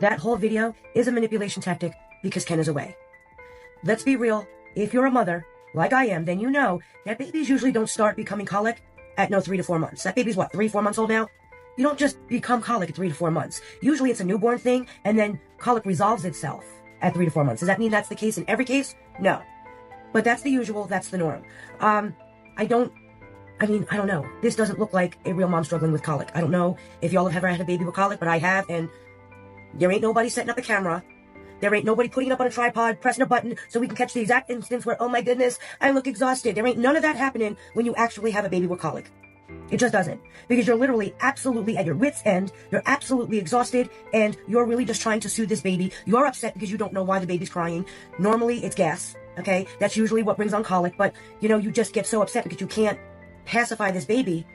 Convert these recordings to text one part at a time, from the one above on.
That whole video is a manipulation tactic because Ken is away. Let's be real. If you're a mother, like I am, then you know that babies usually don't start becoming colic at 3 to 4 months. That baby's what, 3, 4 months old now? You don't just become colic at 3 to 4 months. Usually it's a newborn thing, and then colic resolves itself at 3 to 4 months. Does that mean that's the case in every case? No. But that's the usual, that's the norm. I don't know. This doesn't look like a real mom struggling with colic. I don't know if y'all have ever had a baby with colic, but I have, and there ain't nobody setting up a camera. There ain't nobody putting it up on a tripod, pressing a button so we can catch the exact instance where, oh my goodness, I look exhausted. There ain't none of that happening when you actually have a baby with colic. It just doesn't. Because you're literally absolutely at your wit's end. You're absolutely exhausted, and you're really just trying to soothe this baby. You're upset because you don't know why the baby's crying. Normally, it's gas, okay? That's usually what brings on colic, but, you just get so upset because you can't pacify this baby,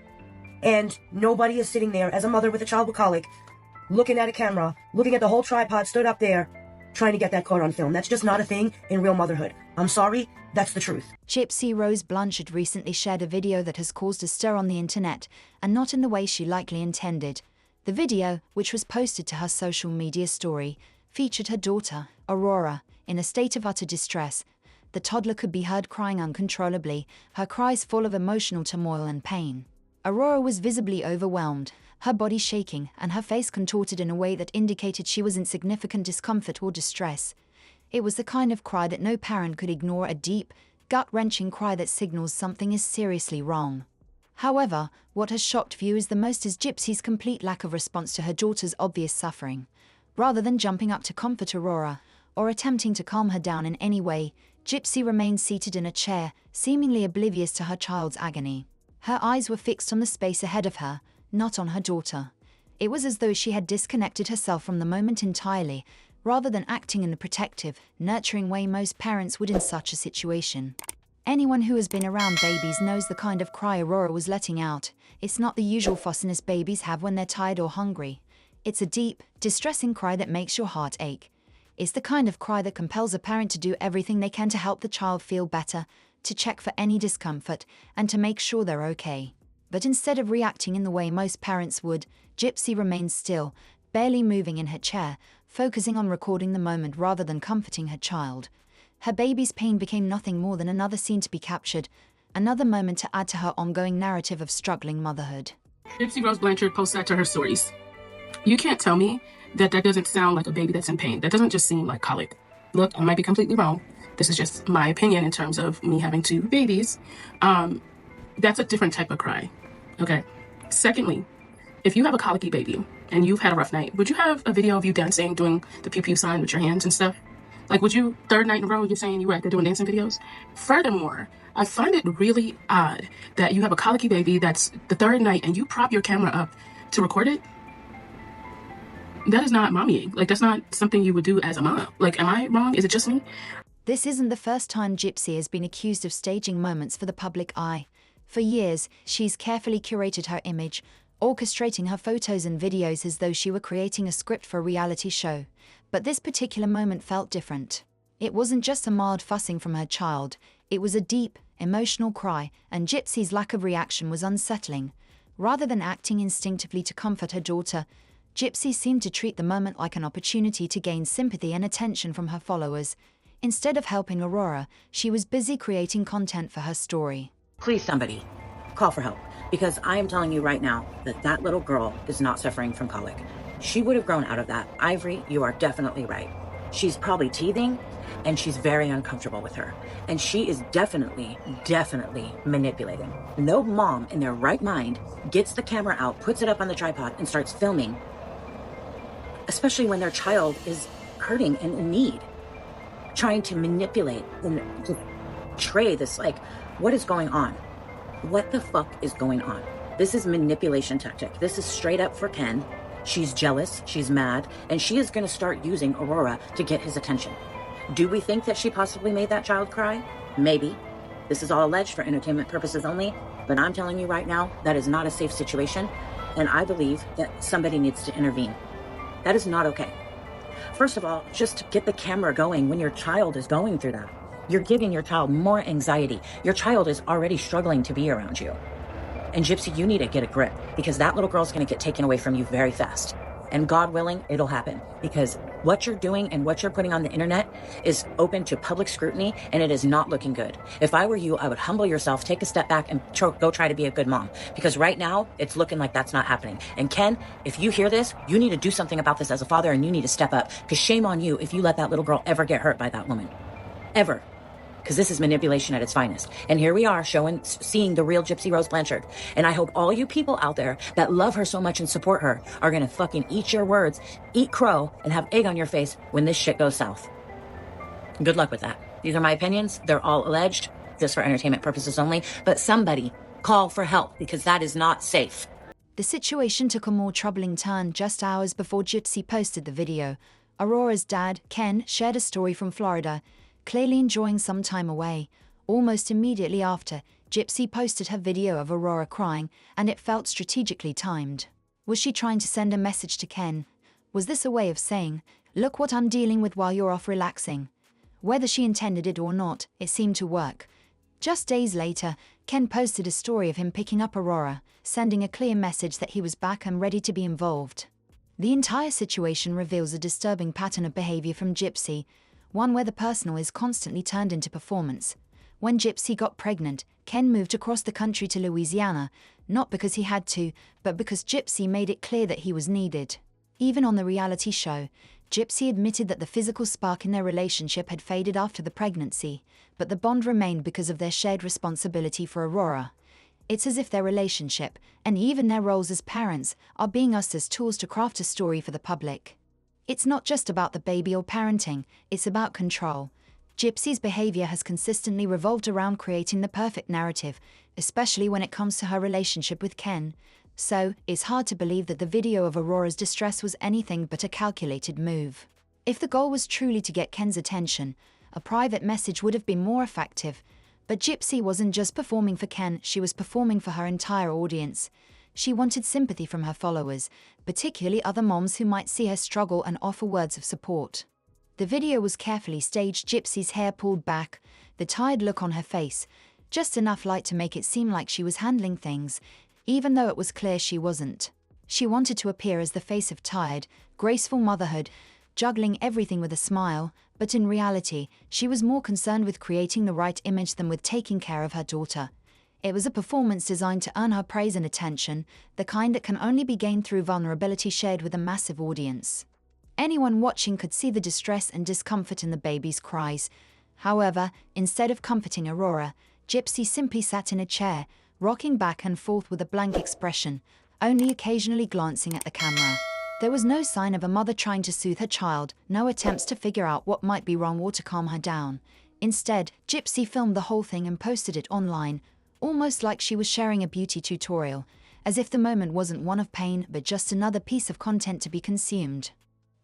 and nobody is sitting there as a mother with a child with colic, looking at a camera, looking at the whole tripod stood up there, trying to get that caught on film. That's just not a thing in real motherhood. I'm sorry, that's the truth. Gypsy Rose Blanchard recently shared a video that has caused a stir on the internet, and not in the way she likely intended. The video, which was posted to her social media story, featured her daughter, Aurora, in a state of utter distress. The toddler could be heard crying uncontrollably, her cries full of emotional turmoil and pain. Aurora was visibly overwhelmed, her body shaking and her face contorted in a way that indicated she was in significant discomfort or distress. It was the kind of cry that no parent could ignore, a deep, gut-wrenching cry that signals something is seriously wrong. However, what has shocked viewers the most is Gypsy's complete lack of response to her daughter's obvious suffering. Rather than jumping up to comfort Aurora, or attempting to calm her down in any way, Gypsy remained seated in a chair, seemingly oblivious to her child's agony. Her eyes were fixed on the space ahead of her, not on her daughter. It was as though she had disconnected herself from the moment entirely, rather than acting in the protective, nurturing way most parents would in such a situation. Anyone who has been around babies knows the kind of cry Aurora was letting out. It's not the usual fussiness babies have when they're tired or hungry. It's a deep, distressing cry that makes your heart ache. It's the kind of cry that compels a parent to do everything they can to help the child feel better, to check for any discomfort, and to make sure they're okay. But instead of reacting in the way most parents would, Gypsy remained still, barely moving in her chair, focusing on recording the moment rather than comforting her child. Her baby's pain became nothing more than another scene to be captured, another moment to add to her ongoing narrative of struggling motherhood. Gypsy Rose Blanchard posts that to her stories. You can't tell me that doesn't sound like a baby that's in pain. That doesn't just seem like colic. Look, I might be completely wrong. This is just my opinion in terms of me having 2 babies. That's a different type of cry. Okay. Secondly, if you have a colicky baby and you've had a rough night, would you have a video of you dancing, doing the pew-pew sign with your hands and stuff? Like, would you, 3rd night in a row, you're saying you were out there doing dancing videos? Furthermore, I find it really odd that you have a colicky baby that's the 3rd night and you prop your camera up to record it. That is not mommying. Like, that's not something you would do as a mom. Like, am I wrong? Is it just me? This isn't the first time Gypsy has been accused of staging moments for the public eye. For years, she's carefully curated her image, orchestrating her photos and videos as though she were creating a script for a reality show. But this particular moment felt different. It wasn't just a mild fussing from her child, it was a deep, emotional cry, and Gypsy's lack of reaction was unsettling. Rather than acting instinctively to comfort her daughter, Gypsy seemed to treat the moment like an opportunity to gain sympathy and attention from her followers. Instead of helping Aurora, she was busy creating content for her story. Please, somebody, call for help, because I am telling you right now that little girl is not suffering from colic. She would have grown out of that. Ivory, you are definitely right. She's probably teething, and she's very uncomfortable with her. And she is definitely manipulating. No mom in their right mind gets the camera out, puts it up on the tripod, and starts filming, especially when their child is hurting and in need, trying to manipulate and just portray this, like, what is going on? What the fuck is going on? This is manipulation tactic. This is straight up for Ken. She's jealous, she's mad, and she is going to start using Aurora to get his attention. Do we think that she possibly made that child cry? Maybe. This is all alleged for entertainment purposes only, but I'm telling you right now, that is not a safe situation, and I believe that somebody needs to intervene. That is not okay. First of all, just get the camera going when your child is going through that. You're giving your child more anxiety. Your child is already struggling to be around you. And Gypsy, you need to get a grip, because that little girl's going to get taken away from you very fast. And God willing, it'll happen, because what you're doing and what you're putting on the internet is open to public scrutiny, and it is not looking good. If I were you, I would humble yourself, take a step back, and go try to be a good mom, because right now it's looking like that's not happening. And Ken, if you hear this, you need to do something about this as a father, and you need to step up, because shame on you if you let that little girl ever get hurt by that woman. Ever. Because this is manipulation at its finest. And here we are seeing the real Gypsy Rose Blanchard. And I hope all you people out there that love her so much and support her are going to fucking eat your words, eat crow, and have egg on your face when this shit goes south. Good luck with that. These are my opinions. They're all alleged, just for entertainment purposes only. But somebody call for help, because that is not safe. The situation took a more troubling turn just hours before Gypsy posted the video. Aurora's dad, Ken, shared a story from Florida, clearly enjoying some time away. Almost immediately after, Gypsy posted her video of Aurora crying, and it felt strategically timed. Was she trying to send a message to Ken? Was this a way of saying, "Look what I'm dealing with while you're off relaxing"? Whether she intended it or not, it seemed to work. Just days later, Ken posted a story of him picking up Aurora, sending a clear message that he was back and ready to be involved. The entire situation reveals a disturbing pattern of behavior from Gypsy, one where the personal is constantly turned into performance. When Gypsy got pregnant, Ken moved across the country to Louisiana, not because he had to, but because Gypsy made it clear that he was needed. Even on the reality show, Gypsy admitted that the physical spark in their relationship had faded after the pregnancy, but the bond remained because of their shared responsibility for Aurora. It's as if their relationship, and even their roles as parents, are being used as tools to craft a story for the public. It's not just about the baby or parenting, it's about control. Gypsy's behavior has consistently revolved around creating the perfect narrative, especially when it comes to her relationship with Ken. So, it's hard to believe that the video of Aurora's distress was anything but a calculated move. If the goal was truly to get Ken's attention, a private message would have been more effective. But Gypsy wasn't just performing for Ken, she was performing for her entire audience. She wanted sympathy from her followers, particularly other moms who might see her struggle and offer words of support. The video was carefully staged, Gypsy's hair pulled back, the tired look on her face, just enough light to make it seem like she was handling things, even though it was clear she wasn't. She wanted to appear as the face of tired, graceful motherhood, juggling everything with a smile, but in reality, she was more concerned with creating the right image than with taking care of her daughter. It was a performance designed to earn her praise and attention, the kind that can only be gained through vulnerability shared with a massive audience. Anyone watching could see the distress and discomfort in the baby's cries. However, instead of comforting Aurora, Gypsy simply sat in a chair, rocking back and forth with a blank expression, only occasionally glancing at the camera. There was no sign of a mother trying to soothe her child, no attempts to figure out what might be wrong or to calm her down. Instead, Gypsy filmed the whole thing and posted it online, almost like she was sharing a beauty tutorial, as if the moment wasn't one of pain but just another piece of content to be consumed.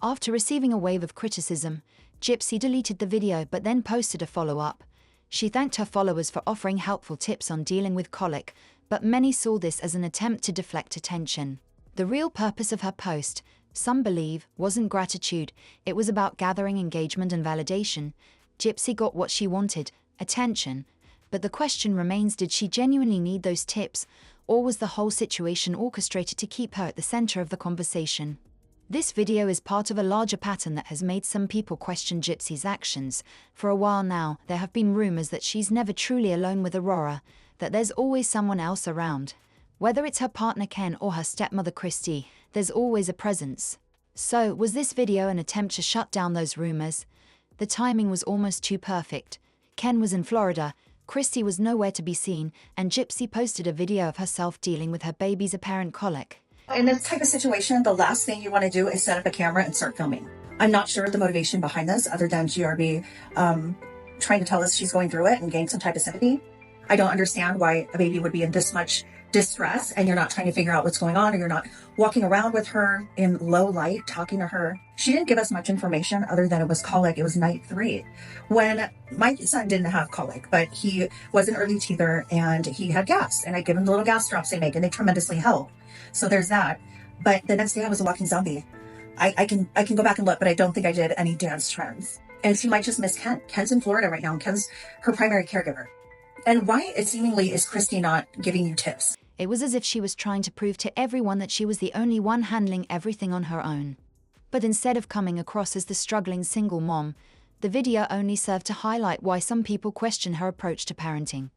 After receiving a wave of criticism, Gypsy deleted the video but then posted a follow-up. She thanked her followers for offering helpful tips on dealing with colic, but many saw this as an attempt to deflect attention. The real purpose of her post, some believe, wasn't gratitude, it was about gathering engagement and validation. Gypsy got what she wanted, attention. But the question remains, did she genuinely need those tips, or was the whole situation orchestrated to keep her at the center of the conversation? This video is part of a larger pattern that has made some people question Gypsy's actions. For a while now, there have been rumors that she's never truly alone with Aurora, that there's always someone else around. Whether it's her partner Ken or her stepmother Christy, there's always a presence. So, was this video an attempt to shut down those rumors? The timing was almost too perfect. Ken was in Florida, Christy was nowhere to be seen, and Gypsy posted a video of herself dealing with her baby's apparent colic. In this type of situation, the last thing you want to do is set up a camera and start filming. I'm not sure the motivation behind this, other than GRB trying to tell us she's going through it and gain some type of sympathy. I don't understand why a baby would be in this much distress and you're not trying to figure out what's going on, or you're not walking around with her in low light, talking to her. She didn't give us much information other than it was colic. It was night 3. When my son didn't have colic, but he was an early teether and he had gas, and I give him the little gas drops they make and they tremendously help. So there's that. But the next day I was a walking zombie. I can go back and look, but I don't think I did any dance trends. And she might just miss Ken. Ken's in Florida right now, and Ken's her primary caregiver. And why, it seemingly, is Christy not giving you tips? It was as if she was trying to prove to everyone that she was the only one handling everything on her own. But instead of coming across as the struggling single mom, the video only served to highlight why some people question her approach to parenting.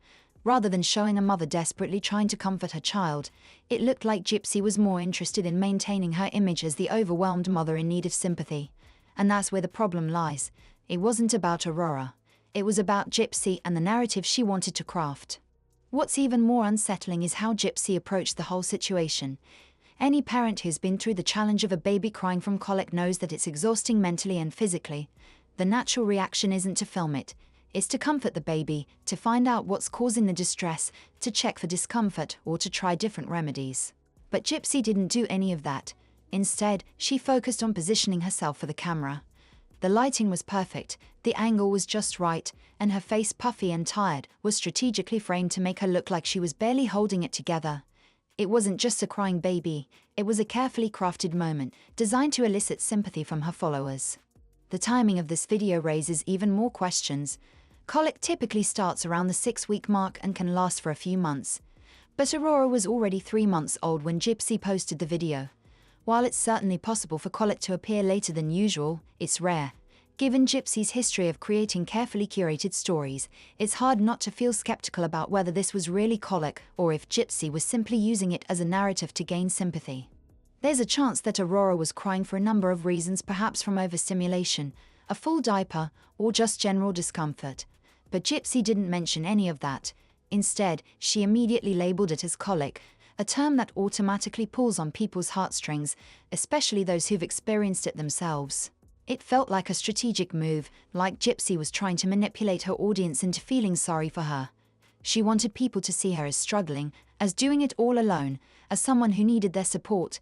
Rather than showing a mother desperately trying to comfort her child, it looked like Gypsy was more interested in maintaining her image as the overwhelmed mother in need of sympathy. And that's where the problem lies. It wasn't about Aurora. It was about Gypsy and the narrative she wanted to craft. What's even more unsettling is how Gypsy approached the whole situation. Any parent who's been through the challenge of a baby crying from colic knows that it's exhausting mentally and physically. The natural reaction isn't to film it. It's to comfort the baby, to find out what's causing the distress, to check for discomfort, or to try different remedies. But Gypsy didn't do any of that. Instead, she focused on positioning herself for the camera. The lighting was perfect, the angle was just right, and her face, puffy and tired, was strategically framed to make her look like she was barely holding it together. It wasn't just a crying baby, it was a carefully crafted moment, designed to elicit sympathy from her followers. The timing of this video raises even more questions. Colic typically starts around the 6-week mark and can last for a few months. But Aurora was already 3 months old when Gypsy posted the video. While it's certainly possible for colic to appear later than usual, it's rare. Given Gypsy's history of creating carefully curated stories, it's hard not to feel skeptical about whether this was really colic or if Gypsy was simply using it as a narrative to gain sympathy. There's a chance that Aurora was crying for a number of reasons, perhaps from overstimulation, a full diaper, or just general discomfort. But Gypsy didn't mention any of that. Instead, she immediately labeled it as colic, a term that automatically pulls on people's heartstrings, especially those who've experienced it themselves. It felt like a strategic move, like Gypsy was trying to manipulate her audience into feeling sorry for her. She wanted people to see her as struggling, as doing it all alone, as someone who needed their support.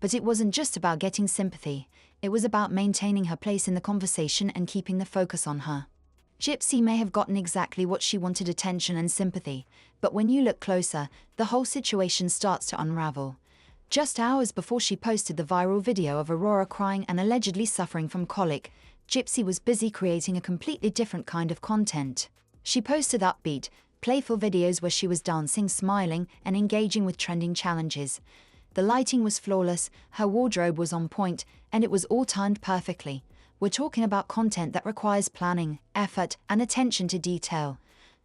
But it wasn't just about getting sympathy, it was about maintaining her place in the conversation and keeping the focus on her. Gypsy may have gotten exactly what she wanted, attention and sympathy, but when you look closer, the whole situation starts to unravel. Just hours before she posted the viral video of Aurora crying and allegedly suffering from colic, Gypsy was busy creating a completely different kind of content. She posted upbeat, playful videos where she was dancing, smiling, and engaging with trending challenges. The lighting was flawless, her wardrobe was on point, and it was all timed perfectly. We're talking about content that requires planning, effort, and attention to detail.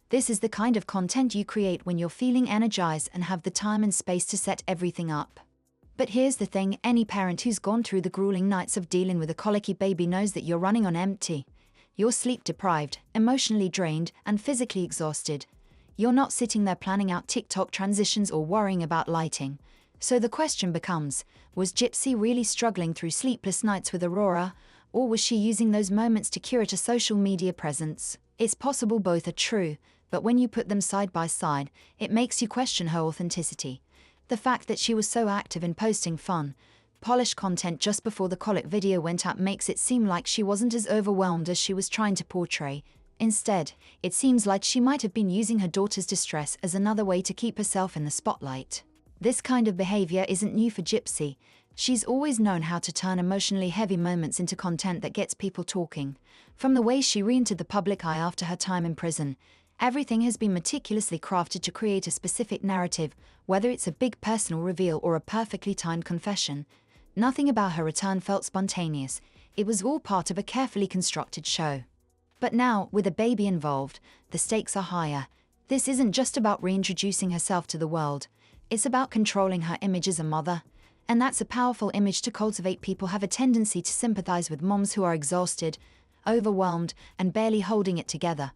This is the kind of content you create when you're feeling energized and have the time and space to set everything up. But here's the thing, any parent who's gone through the grueling nights of dealing with a colicky baby knows that you're running on empty. You're sleep deprived, emotionally drained, and physically exhausted. You're not sitting there planning out TikTok transitions or worrying about lighting. So the question becomes, was Gypsy really struggling through sleepless nights with Aurora, or was she using those moments to curate a social media presence? It's possible both are true, but when you put them side by side, it makes you question her authenticity. The fact that she was so active in posting fun, polished content just before the colic video went up makes it seem like she wasn't as overwhelmed as she was trying to portray. Instead, it seems like she might have been using her daughter's distress as another way to keep herself in the spotlight. This kind of behavior isn't new for Gypsy. She's always known how to turn emotionally heavy moments into content that gets people talking. From the way she re-entered the public eye after her time in prison, everything has been meticulously crafted to create a specific narrative, whether it's a big personal reveal or a perfectly timed confession. Nothing about her return felt spontaneous. It was all part of a carefully constructed show. But now, with a baby involved, the stakes are higher. This isn't just about reintroducing herself to the world. It's about controlling her image as a mother. And that's a powerful image to cultivate. People have a tendency to sympathize with moms who are exhausted, overwhelmed, and barely holding it together.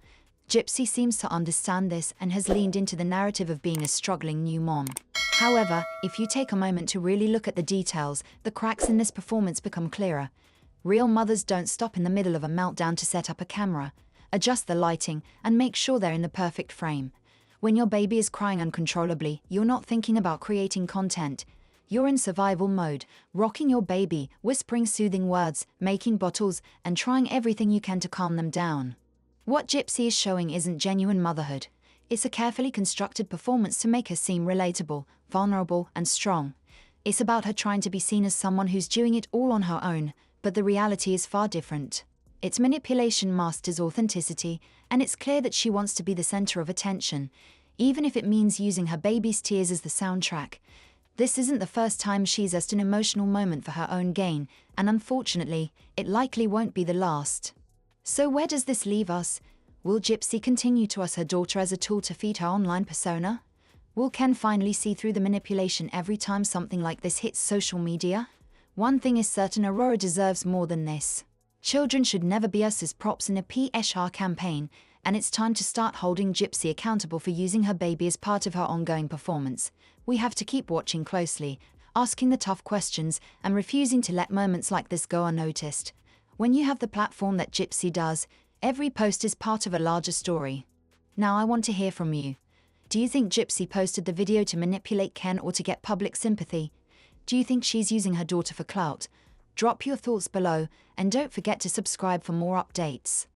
Gypsy seems to understand this and has leaned into the narrative of being a struggling new mom. However, if you take a moment to really look at the details, the cracks in this performance become clearer. Real mothers don't stop in the middle of a meltdown to set up a camera, adjust the lighting, and make sure they're in the perfect frame. When your baby is crying uncontrollably, you're not thinking about creating content. You're in survival mode, rocking your baby, whispering soothing words, making bottles, and trying everything you can to calm them down. What Gypsy is showing isn't genuine motherhood. It's a carefully constructed performance to make her seem relatable, vulnerable, and strong. It's about her trying to be seen as someone who's doing it all on her own, but the reality is far different. Its manipulation masked as authenticity, and it's clear that she wants to be the center of attention. even if it means using her baby's tears as the soundtrack. This isn't the first time she's used an emotional moment for her own gain, and unfortunately, it likely won't be the last. So where does this leave us? Will Gypsy continue to use her daughter as a tool to feed her online persona? Will Ken finally see through the manipulation every time something like this hits social media? One thing is certain, Aurora deserves more than this. Children should never be used as props in a PR campaign, and it's time to start holding Gypsy accountable for using her baby as part of her ongoing performance. We have to keep watching closely, asking the tough questions, and refusing to let moments like this go unnoticed. When you have the platform that Gypsy does, every post is part of a larger story. Now I want to hear from you. Do you think Gypsy posted the video to manipulate Ken or to get public sympathy? Do you think she's using her daughter for clout? Drop your thoughts below, and don't forget to subscribe for more updates.